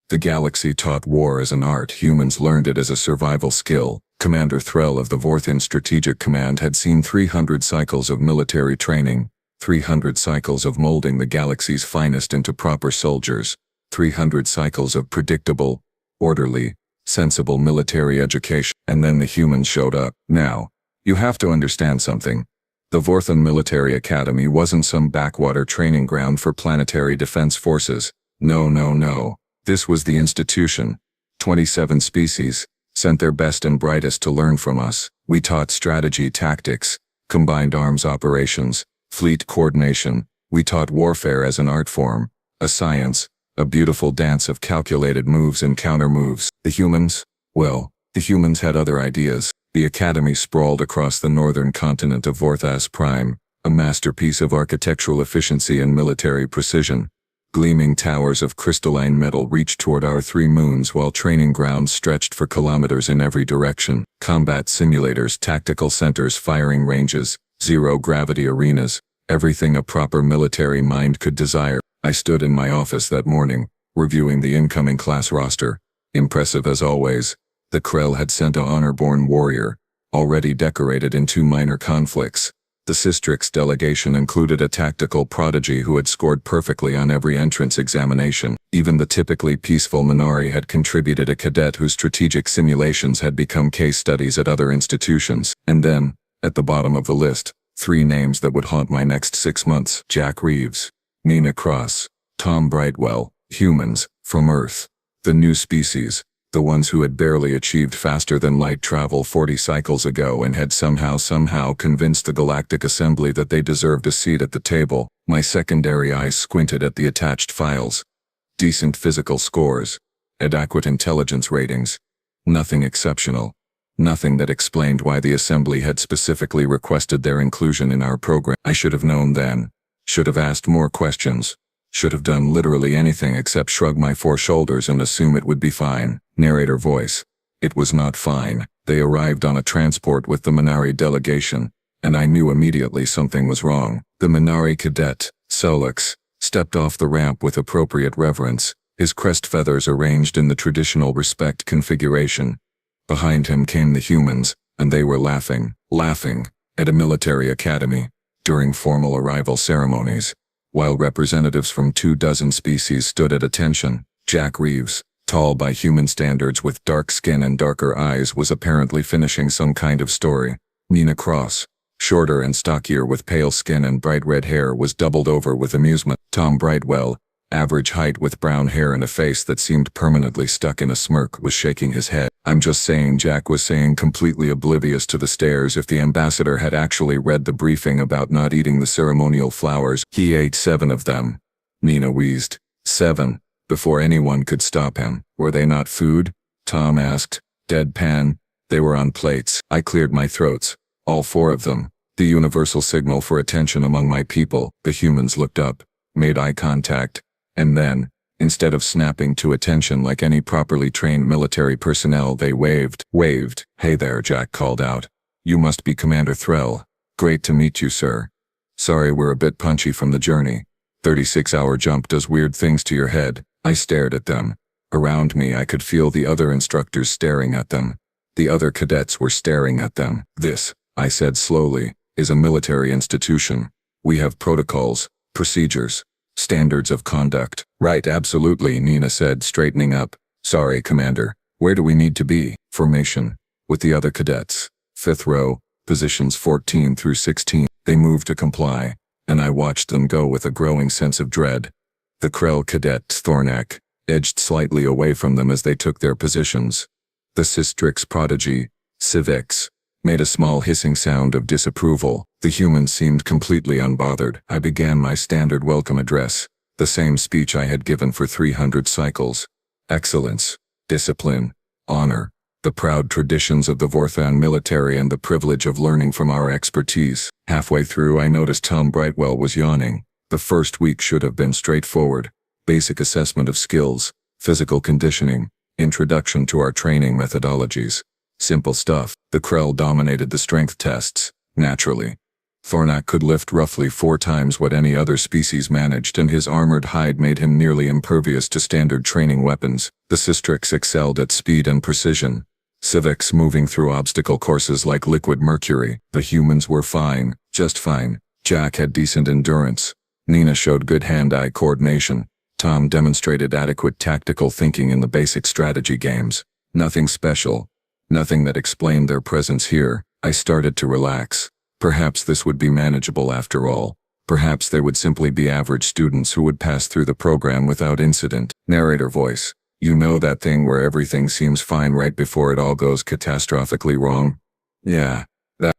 The galaxy taught war as an art, humans learned it as a survival skill. Commander Threll of the Vorthan Strategic Command had seen 300 cycles of military training, 300 cycles of molding the galaxy's finest into proper soldiers, 300 cycles of predictable, orderly, sensible military education. And then the humans showed up. Now, you have to understand something. The Vorthan Military Academy wasn't some backwater training ground for planetary defense forces. No. This was the institution. 27 species sent their best and brightest to learn from us. We taught strategy, tactics, combined arms operations, fleet coordination. We taught warfare as an art form, a science, a beautiful dance of calculated moves and counter-moves. The humans? Well, the humans had other ideas. The academy sprawled across the northern continent of Vorthas Prime, a masterpiece of architectural efficiency and military precision. Gleaming towers of crystalline metal reached toward our 3 moons, while training grounds stretched for kilometers in every direction. Combat simulators, tactical centers, firing ranges, zero-gravity arenas, everything a proper military mind could desire. I stood in my office that morning, reviewing the incoming class roster. Impressive as always. The Krell had sent a honor-born warrior, already decorated in 2 minor conflicts. The Systrix delegation included a tactical prodigy who had scored perfectly on every entrance examination. Even the typically peaceful Minari had contributed a cadet whose strategic simulations had become case studies at other institutions. And then, at the bottom of the list, 3 names that would haunt my next 6 months. Jack Reeves, Nina Cross, Tom Brightwell, humans, from Earth. The new species, the ones who had barely achieved faster-than-light travel 40 cycles ago and had somehow convinced the Galactic Assembly that they deserved a seat at the table. My secondary eyes squinted at the attached files. Decent physical scores, adequate intelligence ratings. Nothing exceptional. Nothing that explained why the Assembly had specifically requested their inclusion in our program. I should have known then. Should have asked more questions. Should have done literally anything except shrug my 4 shoulders and assume it would be fine. Narrator voice. It was not fine. They arrived on a transport with the Minari delegation, and I knew immediately something was wrong. The Minari cadet, Solix, stepped off the ramp with appropriate reverence, his crest feathers arranged in the traditional respect configuration. Behind him came the humans, and they were laughing, at a military academy, during formal arrival ceremonies. While representatives from 24 species stood at attention, Jack Reeves, tall by human standards with dark skin and darker eyes, was apparently finishing some kind of story. Nina Cross, shorter and stockier with pale skin and bright red hair, was doubled over with amusement. Tom Brightwell, average height with brown hair and a face that seemed permanently stuck in a smirk, was shaking his head. I'm just saying, Jack was saying, completely oblivious to the stares. If the ambassador had actually read the briefing about not eating the ceremonial flowers, he ate 7 of them. Nina wheezed. 7. Before anyone could stop him. Were they not food? Tom asked. Deadpan. They were on plates. I cleared my throats. All 4 of them. The universal signal for attention among my people. The humans looked up, made eye contact, and then, instead of snapping to attention like any properly trained military personnel, they waved. Hey there, Jack called out. You must be Commander Threll. Great to meet you, sir. Sorry we're a bit punchy from the journey. 36-hour jump does weird things to your head. I stared at them. Around me I could feel the other instructors staring at them. The other cadets were staring at them. This, I said slowly, is a military institution. We have protocols, procedures, standards of conduct. Right, absolutely, Nina said, straightening up. Sorry, Commander. Where do we need to be? Formation. With the other cadets. 5th row, positions 14 through 16. They moved to comply, and I watched them go with a growing sense of dread. The Krell cadet, Thornak, edged slightly away from them as they took their positions. The Systrix prodigy, Civix, made a small hissing sound of disapproval. The humans seemed completely unbothered. I began my standard welcome address, the same speech I had given for 300 cycles. Excellence, discipline, honor, the proud traditions of the Vorthan military, and the privilege of learning from our expertise. Halfway through I noticed Tom Brightwell was yawning. The first week should have been straightforward. Basic assessment of skills, physical conditioning, introduction to our training methodologies. Simple stuff. The Krell dominated the strength tests, naturally. Thornak could lift roughly 4 times what any other species managed, and his armored hide made him nearly impervious to standard training weapons. The Sistrix excelled at speed and precision, civics moving through obstacle courses like liquid mercury. The humans were fine, just fine. Jack had decent endurance. Nina showed good hand-eye coordination. Tom demonstrated adequate tactical thinking in the basic strategy games. Nothing special. Nothing that explained their presence here. I started to relax. Perhaps this would be manageable after all. Perhaps they would simply be average students who would pass through the program without incident. Narrator voice. You know that thing where everything seems fine right before it all goes catastrophically wrong? Yeah.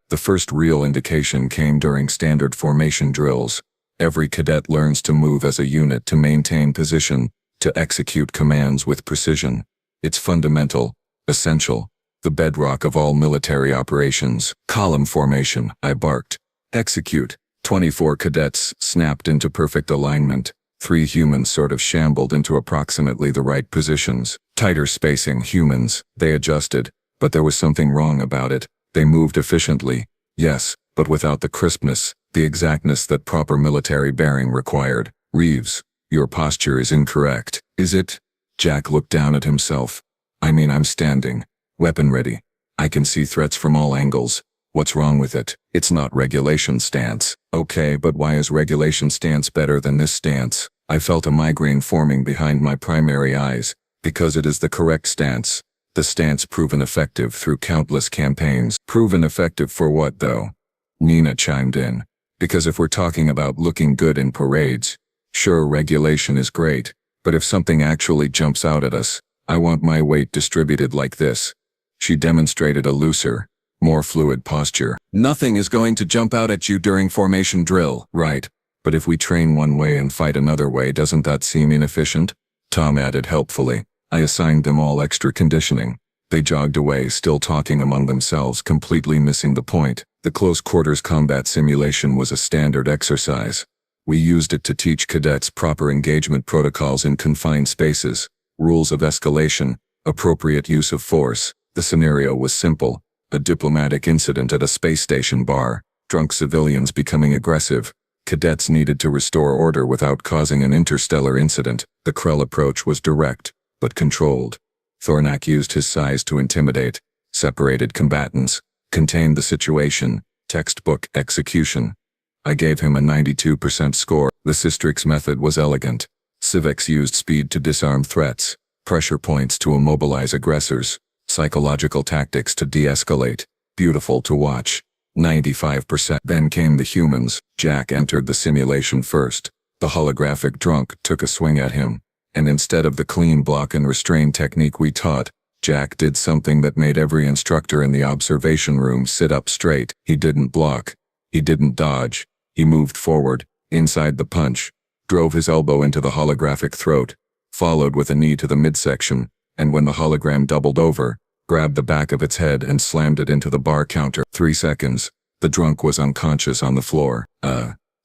The first real indication came during standard formation drills. Every cadet learns to move as a unit, to maintain position, to execute commands with precision. It's fundamental, essential, the bedrock of all military operations. Column formation, I barked. Execute. 24 cadets snapped into perfect alignment. 3 humans sort of shambled into approximately the right positions. Tighter spacing, humans. They adjusted, but there was something wrong about it. They moved efficiently, yes, but without the crispness, the exactness that proper military bearing required. Reeves, your posture is incorrect. Is it? Jack looked down at himself. I mean, I'm standing, weapon ready. I can see threats from all angles. What's wrong with it? It's not regulation stance. Okay, but why is regulation stance better than this stance? I felt a migraine forming behind my primary eyes. Because it is the correct stance. The stance proven effective through countless campaigns. Proven effective for what, though? Nina chimed in. Because if we're talking about looking good in parades, sure, regulation is great, but if something actually jumps out at us, I want my weight distributed like this. She demonstrated a looser, more fluid posture. Nothing is going to jump out at you during formation drill, right? But if we train one way and fight another way, doesn't that seem inefficient? Tom added helpfully. I assigned them all extra conditioning. They jogged away, still talking among themselves, completely missing the point. The close quarters combat simulation was a standard exercise. We used it to teach cadets proper engagement protocols in confined spaces, rules of escalation, appropriate use of force. The scenario was simple. A diplomatic incident at a space station bar, drunk civilians becoming aggressive. Cadets needed to restore order without causing an interstellar incident. The Krell approach was direct, but controlled. Thornak used his size to intimidate, separated combatants, contained the situation, textbook execution. I gave him a 92% score. The Sistrix method was elegant. Civics used speed to disarm threats, pressure points to immobilize aggressors, psychological tactics to de-escalate. Beautiful to watch. 95%. Then came the humans. Jack entered the simulation first. The holographic drunk took a swing at him, and instead of the clean block and restrain technique we taught, Jack did something that made every instructor in the observation room sit up straight. He didn't block. He didn't dodge. He moved forward, inside the punch, drove his elbow into the holographic throat, followed with a knee to the midsection, and when the hologram doubled over, grabbed the back of its head and slammed it into the bar counter. 3 seconds. The drunk was unconscious on the floor.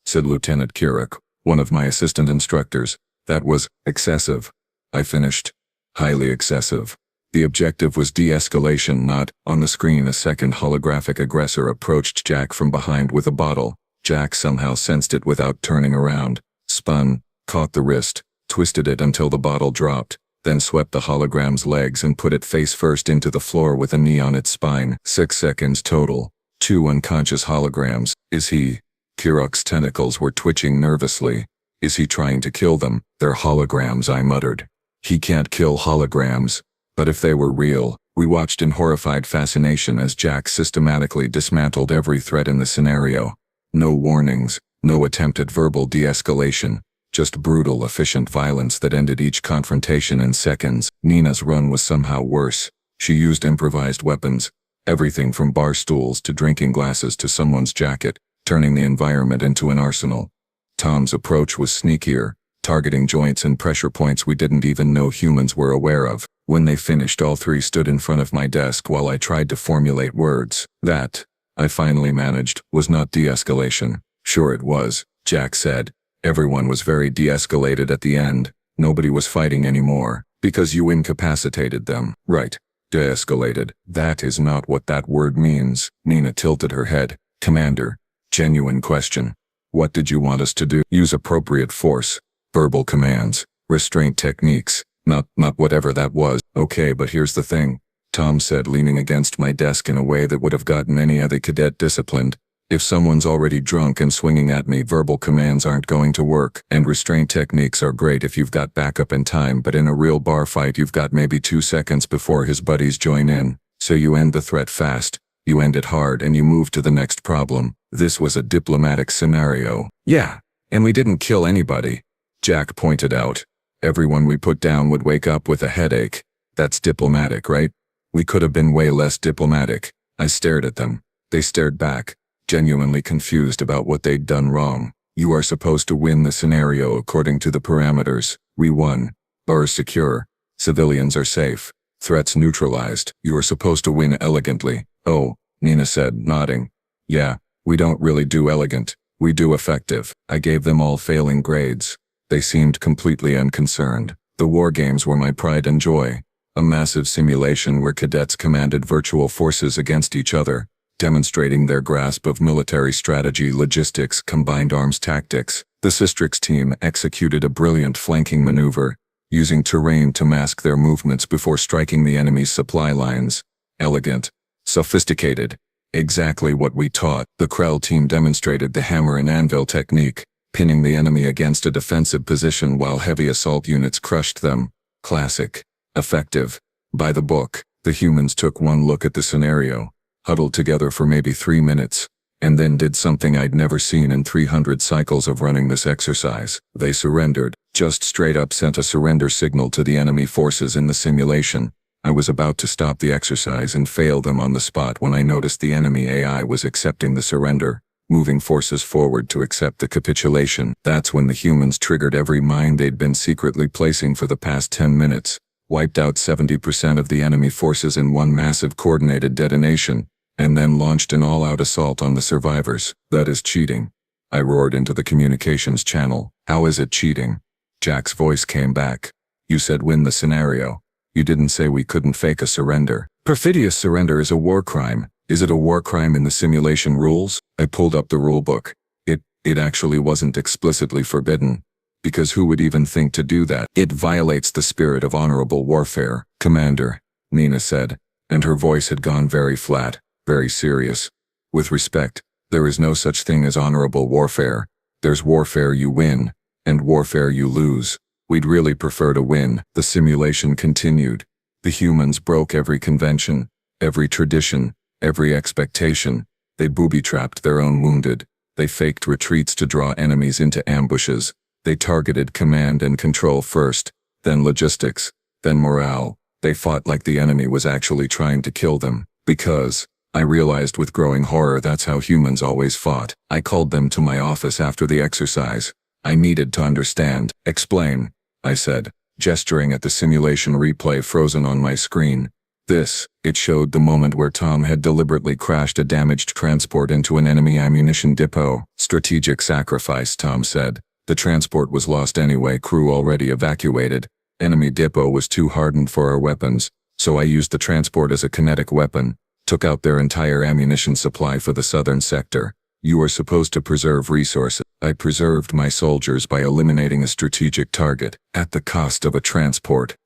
Said Lieutenant Kiruk, one of my assistant instructors. That was excessive. I finished. Highly excessive. The objective was de-escalation, not. On the screen, a second holographic aggressor approached Jack from behind with a bottle. Jack somehow sensed it without turning around, spun, caught the wrist, twisted it until the bottle dropped, then swept the hologram's legs and put it face first into the floor with a knee on its spine. 6 seconds total. 2 unconscious holograms. Is he? Kiruk's tentacles were twitching nervously. Is he trying to kill them? They're holograms, I muttered. He can't kill holograms. But if they were real, we watched in horrified fascination as Jack systematically dismantled every threat in the scenario. No warnings, no attempted verbal de-escalation, just brutal, efficient violence that ended each confrontation in seconds. Nina's run was somehow worse. She used improvised weapons, everything from bar stools to drinking glasses to someone's jacket, turning the environment into an arsenal. Tom's approach was sneakier, targeting joints and pressure points we didn't even know humans were aware of. When they finished, all 3 stood in front of my desk while I tried to formulate words. That, I finally managed, was not de-escalation. Sure it was, Jack said. Everyone was very de-escalated at the end. Nobody was fighting anymore, because you incapacitated them. Right. De-escalated. That is not what that word means. Nina tilted her head. Commander, Genuine question. What did you want us to do? Use appropriate force. Verbal commands. Restraint techniques. Not whatever that was. Okay, but here's the thing, Tom said, leaning against my desk in a way that would have gotten any other cadet disciplined. If someone's already drunk and swinging at me, verbal commands aren't going to work. And restraint techniques are great if you've got backup in time, but in a real bar fight you've got maybe 2 seconds before his buddies join in. So you end the threat fast, you end it hard, and you move to the next problem. This was a diplomatic scenario. Yeah, and we didn't kill anybody, Jack pointed out. Everyone we put down would wake up with a headache. That's diplomatic, right? We could have been way less diplomatic. I stared at them. They stared back, genuinely confused about what they'd done wrong. You are supposed to win the scenario according to the parameters. We won. Bars secure. Civilians are safe. Threats neutralized. You are supposed to win elegantly. Oh, Nina said, nodding. Yeah, we don't really do elegant. We do effective. I gave them all failing grades. They seemed completely unconcerned. The war games were my pride and joy. A massive simulation where cadets commanded virtual forces against each other, demonstrating their grasp of military strategy, logistics, combined arms tactics. The Systrix team executed a brilliant flanking maneuver, using terrain to mask their movements before striking the enemy's supply lines. Elegant. Sophisticated. Exactly what we taught. The Krell team demonstrated the hammer and anvil technique, pinning the enemy against a defensive position while heavy assault units crushed them. Classic. Effective. By the book. The humans took one look at the scenario, huddled together for maybe 3 minutes, and then did something I'd never seen in 300 cycles of running this exercise. They surrendered. Just straight up sent a surrender signal to the enemy forces in the simulation. I was about to stop the exercise and fail them on the spot when I noticed the enemy AI was accepting the surrender, moving forces forward to accept the capitulation. That's when the humans triggered every mine they'd been secretly placing for the past 10 minutes. Wiped out 70% of the enemy forces in one massive coordinated detonation, and then launched an all-out assault on the survivors. That is cheating. I roared into the communications channel. How is it cheating? Jack's voice came back. You said win the scenario. You didn't say we couldn't fake a surrender. Perfidious surrender is a war crime. Is it a war crime in the simulation rules? I pulled up the rulebook. It actually wasn't explicitly forbidden. Because who would even think to do that? It violates the spirit of honorable warfare, Commander, Nina said, and her voice had gone very flat, very serious. With respect, there is no such thing as honorable warfare. There's warfare you win, and warfare you lose. We'd really prefer to win. The simulation continued. The humans broke every convention, every tradition, every expectation. They booby-trapped their own wounded. They faked retreats to draw enemies into ambushes. They targeted command and control first, then logistics, then morale. They fought like the enemy was actually trying to kill them. Because, I realized with growing horror, that's how humans always fought. I called them to my office after the exercise. I needed to understand. Explain, I said, gesturing at the simulation replay frozen on my screen. It showed the moment where Tom had deliberately crashed a damaged transport into an enemy ammunition depot. Strategic sacrifice, Tom said. The transport was lost anyway, crew already evacuated. Enemy depot was too hardened for our weapons, so I used the transport as a kinetic weapon, took out their entire ammunition supply for the southern sector. You are supposed to preserve resources. I preserved my soldiers by eliminating a strategic target, at the cost of a transport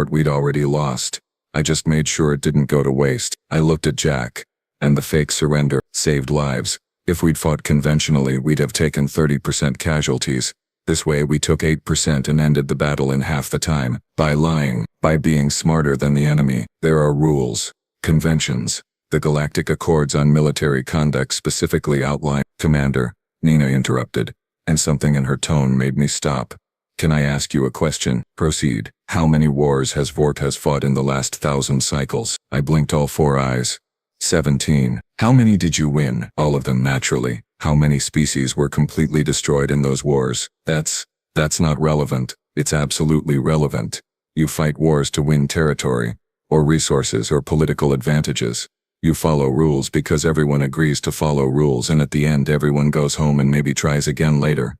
we'd already lost. I just made sure it didn't go to waste. I looked at Jack, and the fake surrender saved lives. If we'd fought conventionally, we'd have taken 30% casualties. This way we took 8% and ended the battle in half the time. By lying, by being smarter than the enemy. There are rules, conventions. The Galactic Accords on Military Conduct specifically outline. Commander, Nina interrupted, and something in her tone made me stop. Can I ask you a question? Proceed. How many wars has Vortas fought in the last 1,000 cycles? I blinked all 4 eyes. 17. How many did you win? All of them, naturally. How many species were completely destroyed in those wars? That's not relevant. It's absolutely relevant. You fight wars to win territory, or resources, or political advantages. You follow rules because everyone agrees to follow rules, and at the end everyone goes home and maybe tries again later.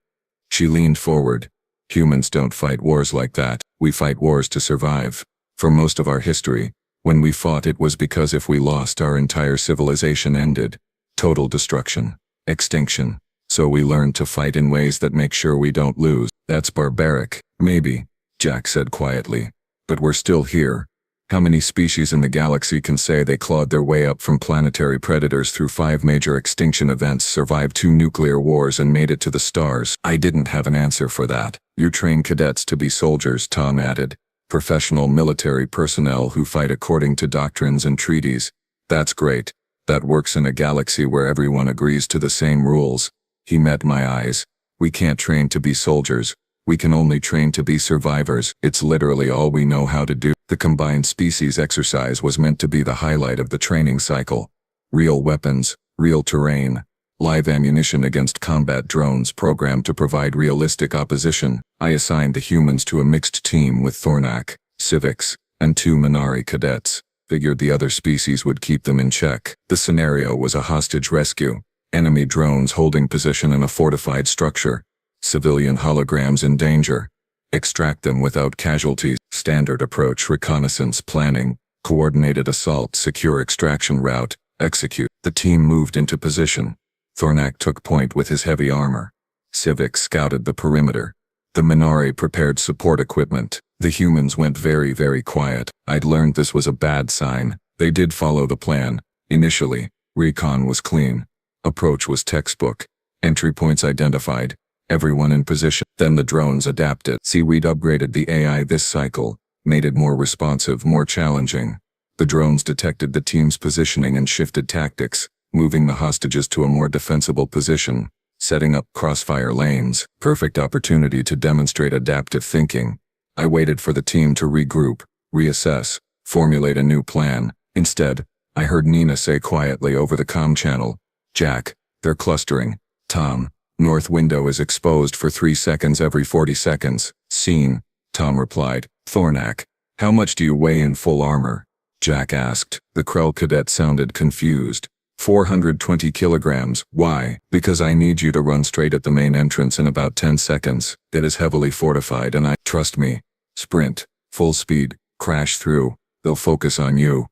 She leaned forward. Humans don't fight wars like that. We fight wars to survive. For most of our history, when we fought, it was because if we lost, our entire civilization ended. Total destruction. Extinction. So we learned to fight in ways that make sure we don't lose. That's barbaric. Maybe, Jack said quietly. But we're still here. How many species in the galaxy can say they clawed their way up from planetary predators through 5 major extinction events, survived 2 nuclear wars, and made it to the stars? I didn't have an answer for that. You train cadets to be soldiers, Tom added. Professional military personnel who fight according to doctrines and treaties. That's great. That works in a galaxy where everyone agrees to the same rules. He met my eyes. We can't train to be soldiers. We can only train to be survivors. It's literally all we know how to do. The combined species exercise was meant to be the highlight of the training cycle. Real weapons, real terrain, live ammunition against combat drones programmed to provide realistic opposition. I assigned the humans to a mixed team with Thornak, Civics, and 2 Minari cadets. Figured the other species would keep them in check. The scenario was a hostage rescue. Enemy drones holding position in a fortified structure. Civilian holograms in danger. Extract them without casualties. Standard approach: reconnaissance planning, coordinated assault, secure extraction route, execute. The team moved into position. Thornak took point with his heavy armor. Civic scouted the perimeter. The Minari prepared support equipment. The humans went very, very quiet. I'd learned this was a bad sign. They did follow the plan. Initially, recon was clean. Approach was textbook. Entry points identified. Everyone in position. Then the drones adapted. See, we'd upgraded the AI this cycle, made it more responsive, more challenging. The drones detected the team's positioning and shifted tactics, moving the hostages to a more defensible position, setting up crossfire lanes. Perfect opportunity to demonstrate adaptive thinking. I waited for the team to regroup, reassess, formulate a new plan. Instead, I heard Nina say quietly over the comm channel, "Jack, they're clustering. Tom, north window is exposed for 3 seconds every 40 seconds. Seen," Tom replied. "Thornak, how much do you weigh in full armor?" Jack asked. The Krell cadet sounded confused. 420 kilograms. Why? Because I need you to run straight at the main entrance in about 10 seconds. It is heavily fortified and trust me. Sprint. Full speed. Crash through. They'll focus on you.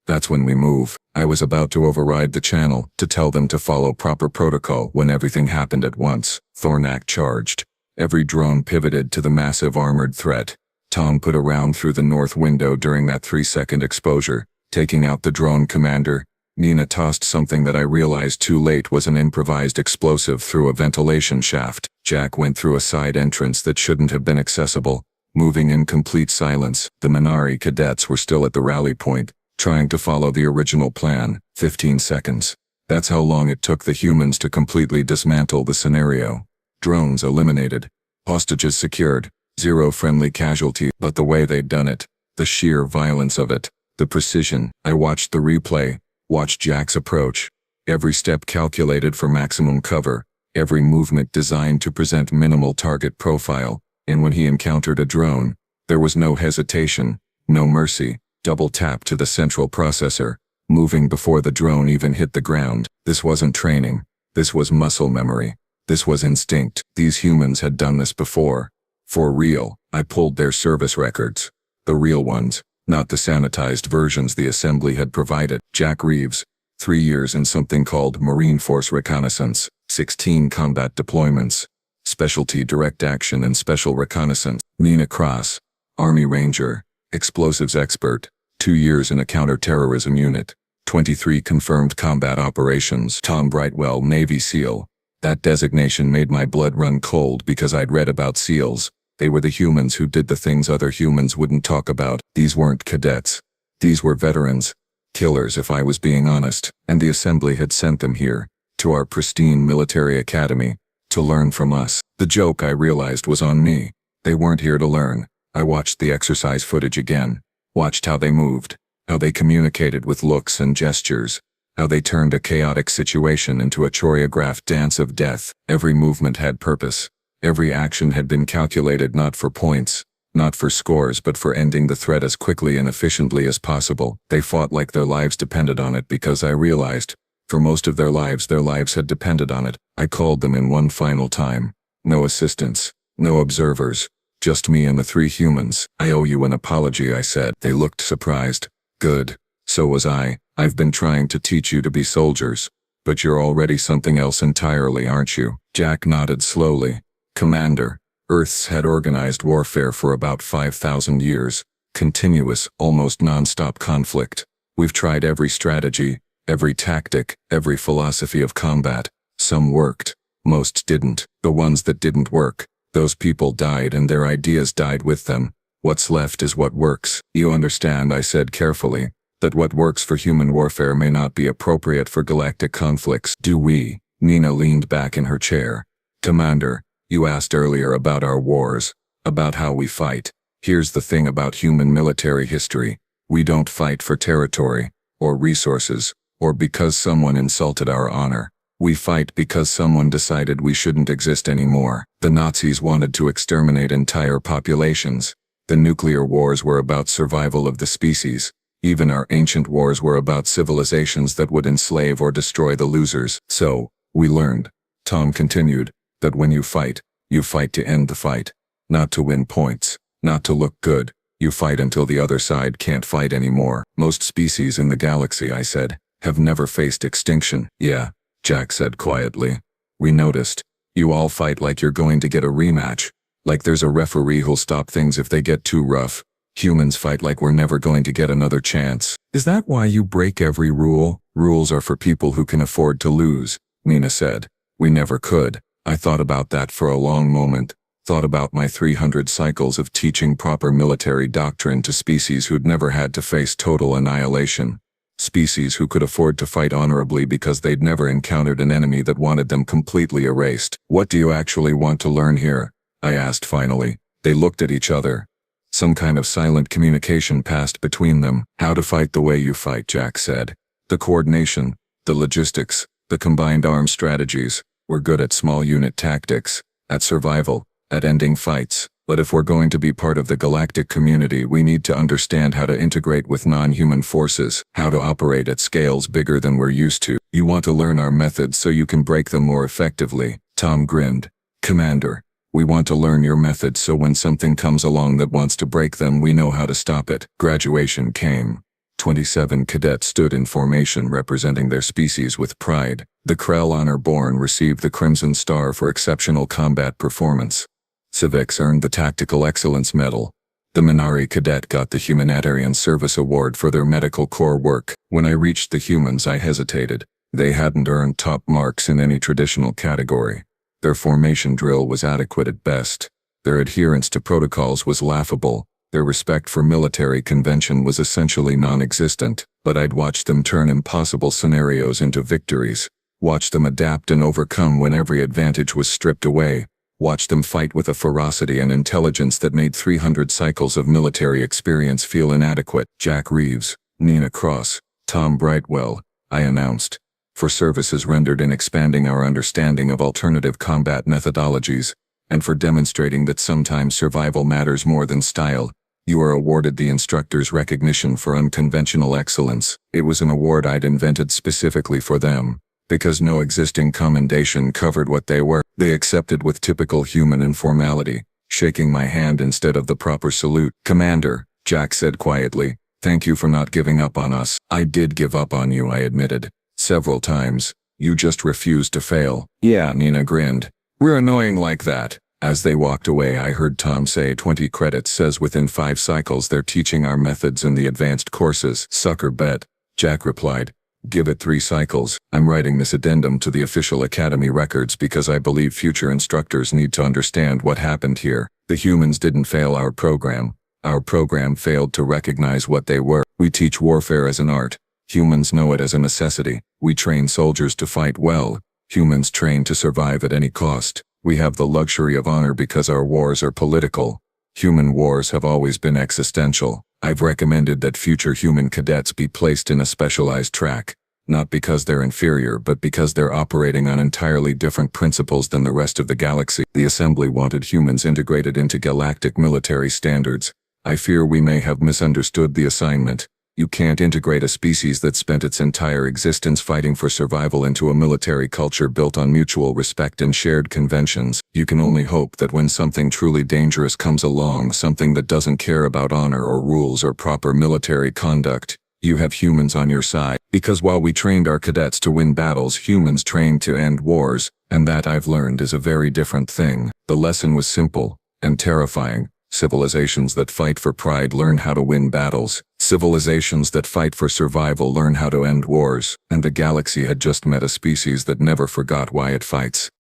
That's when we move. I was about to override the channel, to tell them to follow proper protocol when everything happened at once. Thornak charged. Every drone pivoted to the massive armored threat. Tom put a round through the north window during that 3-second exposure, taking out the drone commander. Nina tossed something that I realized too late was an improvised explosive through a ventilation shaft. Jack went through a side entrance that shouldn't have been accessible, moving in complete silence. The Minari cadets were still at the rally point, trying to follow the original plan. 15 seconds. That's how long it took the humans to completely dismantle the scenario. Drones eliminated. Hostages secured. 0 friendly casualties. But the way they'd done it, the sheer violence of it, the precision. I watched the replay. Watch Jack's approach. Every step calculated for maximum cover. Every movement designed to present minimal target profile. And when he encountered a drone, there was no hesitation, no mercy. Double tap to the central processor, moving before the drone even hit the ground. This wasn't training. This was muscle memory. This was instinct. These humans had done this before. For real. I pulled their service records. The real ones. Not the sanitized versions the assembly had provided. Jack Reeves, 3 years in something called Marine Force Reconnaissance, 16 combat deployments, specialty direct action and special reconnaissance. Nina Cross, Army Ranger, explosives expert, 2 years in a counter-terrorism unit, 23 confirmed combat operations. Tom Brightwell, Navy SEAL. That designation made my blood run cold because I'd read about SEALs. They were the humans who did the things other humans wouldn't talk about. These weren't cadets. These were veterans. Killers, if I was being honest. And the assembly had sent them here, to our pristine military academy, to learn from us. The joke, I realized, was on me. They weren't here to learn. I watched the exercise footage again. Watched how they moved. How they communicated with looks and gestures. How they turned a chaotic situation into a choreographed dance of death. Every movement had purpose. Every action had been calculated not for points, not for scores, but for ending the threat as quickly and efficiently as possible. They fought like their lives depended on it because I realized, for most of their lives had depended on it. I called them in one final time. No assistants, no observers, just me and the 3 humans. "I owe you an apology," I said. They looked surprised. "Good. So was I. I've been trying to teach you to be soldiers. But you're already something else entirely, aren't you? Jack nodded slowly. Commander, Earth's had organized warfare for about 5,000 years. Continuous, almost non-stop conflict. We've tried every strategy, every tactic, every philosophy of combat. Some worked. Most didn't. The ones that didn't work, those people died and their ideas died with them. What's left is what works. You understand, I said carefully, that what works for human warfare may not be appropriate for galactic conflicts. Do we? Nina leaned back in her chair. Commander, you asked earlier about our wars, about how we fight. Here's the thing about human military history. We don't fight for territory, or resources, or because someone insulted our honor. We fight because someone decided we shouldn't exist anymore. The Nazis wanted to exterminate entire populations. The nuclear wars were about survival of the species. Even our ancient wars were about civilizations that would enslave or destroy the losers. So, we learned, Tom continued, that when you fight to end the fight. Not to win points, not to look good. You fight until the other side can't fight anymore. Most species in the galaxy, I said, have never faced extinction. Yeah, Jack said quietly. We noticed. You all fight like you're going to get a rematch. Like there's a referee who'll stop things if they get too rough. Humans fight like we're never going to get another chance. Is that why you break every rule? Rules are for people who can afford to lose, Nina said. We never could. I thought about that for a long moment. Thought about my 300 cycles of teaching proper military doctrine to species who'd never had to face total annihilation. Species who could afford to fight honorably because they'd never encountered an enemy that wanted them completely erased. What do you actually want to learn here? I asked finally. They looked at each other. Some kind of silent communication passed between them. How to fight the way you fight, Jack said. The coordination, the logistics, the combined arms strategies. We're good at small unit tactics, at survival, at ending fights. But if we're going to be part of the galactic community, we need to understand how to integrate with non-human forces, how to operate at scales bigger than we're used to. You want to learn our methods so you can break them more effectively. Tom grinned. Commander, we want to learn your methods so when something comes along that wants to break them, we know how to stop it. Graduation came. 27 cadets stood in formation representing their species with pride. The Krell Honor-Born received the Crimson Star for exceptional combat performance. Civics earned the Tactical Excellence Medal. The Minari Cadet got the Humanitarian Service Award for their medical corps work. When I reached the humans, I hesitated. They hadn't earned top marks in any traditional category. Their formation drill was adequate at best. Their adherence to protocols was laughable. Their respect for military convention was essentially non-existent. But I'd watched them turn impossible scenarios into victories. Watch them adapt and overcome when every advantage was stripped away. Watch them fight with a ferocity and intelligence that made 300 cycles of military experience feel inadequate. Jack Reeves, Nina Cross, Tom Brightwell, I announced. For services rendered in expanding our understanding of alternative combat methodologies, and for demonstrating that sometimes survival matters more than style, you are awarded the instructor's recognition for unconventional excellence. It was an award I'd invented specifically for them, because no existing commendation covered what they were. They accepted with typical human informality, shaking my hand instead of the proper salute. Commander, Jack said quietly, thank you for not giving up on us. I did give up on you, I admitted. Several times. You just refused to fail. Yeah, Nina grinned. We're annoying like that. As they walked away, I heard Tom say 20 credits says within 5 cycles they're teaching our methods in the advanced courses. Sucker bet. Jack replied. Give it 3 cycles. I'm writing this addendum to the official Academy records because I believe future instructors need to understand what happened here. The humans didn't fail our program. Our program failed to recognize what they were. We teach warfare as an art. Humans know it as a necessity. We train soldiers to fight well. Humans train to survive at any cost. We have the luxury of honor because our wars are political. Human wars have always been existential. I've recommended that future human cadets be placed in a specialized track, not because they're inferior but because they're operating on entirely different principles than the rest of the galaxy. The Assembly wanted humans integrated into galactic military standards. I fear we may have misunderstood the assignment. You can't integrate a species that spent its entire existence fighting for survival into a military culture built on mutual respect and shared conventions. You can only hope that when something truly dangerous comes along, something that doesn't care about honor or rules or proper military conduct, You have humans on your side. Because while we trained our cadets to win battles, humans trained to end wars, and that I've learned is a very different thing. The lesson was simple and terrifying. Civilizations that fight for pride learn how to win battles. Civilizations that fight for survival learn how to end wars. And the galaxy had just met a species that never forgot why it fights.